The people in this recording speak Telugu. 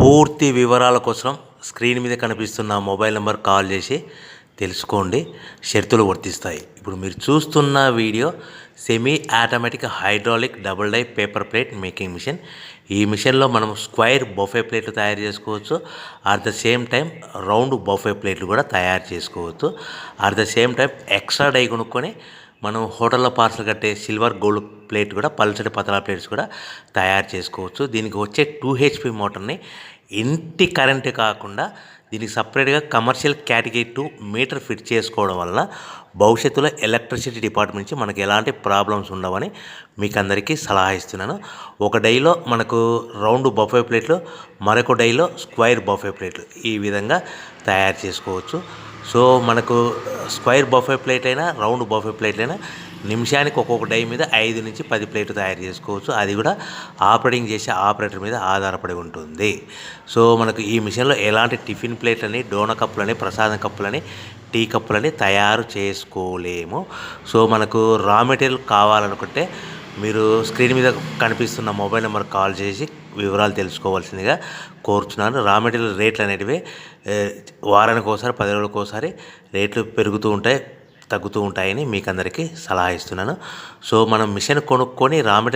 పూర్తి వివరాల కోసం స్క్రీన్ మీద కనిపిస్తున్న మొబైల్ నెంబర్ కాల్ చేసి తెలుసుకోండి. షరతులు వర్తిస్తాయి. ఇప్పుడు మీరు చూస్తున్న video semi automatic hydraulic double die paper plate making machine. ఈ మిషన్లో మనం స్క్వైర్ బఫే ప్లేట్లు తయారు చేసుకోవచ్చు. At the same time round buffet ప్లేట్లు కూడా తయారు చేసుకోవచ్చు. At the same time extra die కొనుక్కొని మనం హోటల్లో పార్సల్ కట్టే సిల్వర్ గోల్డ్ ప్లేట్ కూడా పల్చటి పతలా ప్లేట్స్ కూడా తయారు చేసుకోవచ్చు. దీనికి వచ్చే 2 HP మోటార్ని ఇంటి కరెంటు కాకుండా దీనికి సపరేట్గా కమర్షియల్ కేటగిరీ 2 మీటర్ ఫిట్ చేసుకోవడం వల్ల భవిష్యత్తులో ఎలక్ట్రిసిటీ డిపార్ట్మెంట్ నుంచి మనకి ఎలాంటి ప్రాబ్లమ్స్ ఉండవని మీకు అందరికీ సలహా ఇస్తున్నాను. ఒక డైలో మనకు రౌండ్ బఫే ప్లేట్లు, మరొక డైలో స్క్వైర్ బఫే ప్లేట్లు ఈ విధంగా తయారు చేసుకోవచ్చు. సో మనకు స్క్వైర్ బఫే ప్లేట్ అయినా రౌండ్ బఫే ప్లేట్ అయినా నిమిషానికి ఒక్కొక్క డై మీద 5 నుంచి 10 ప్లేట్లు తయారు చేసుకోవచ్చు. అది కూడా ఆపరేటింగ్ చేసే ఆపరేటర్ మీద ఆధారపడి ఉంటుంది. సో మనకు ఈ మిషన్లో ఎలాంటి టిఫిన్ ప్లేట్లని, డోనా కప్పులని, ప్రసాదం కప్పులని, టీ కప్పులని తయారు చేసుకోలేము. సో మనకు రా మెటీరియల్ కావాలనుకుంటే మీరు స్క్రీన్ మీద కనిపిస్తున్న మొబైల్ నెంబర్ కాల్ చేసి వివరాలు తెలుసుకోవాల్సిందిగా కోరుచున్నాను. రా మెటీరియల్ రేట్లు అనేటివి వారానికి ఒకసారి, 10 రోజులకు ఒకసారి రేట్లు పెరుగుతూ ఉంటాయి, తగ్గుతూ ఉంటాయని మీకు అందరికీ సలహా ఇస్తున్నాను. సో మనం మిషన్ కొనుక్కొని రా మెటీరియల్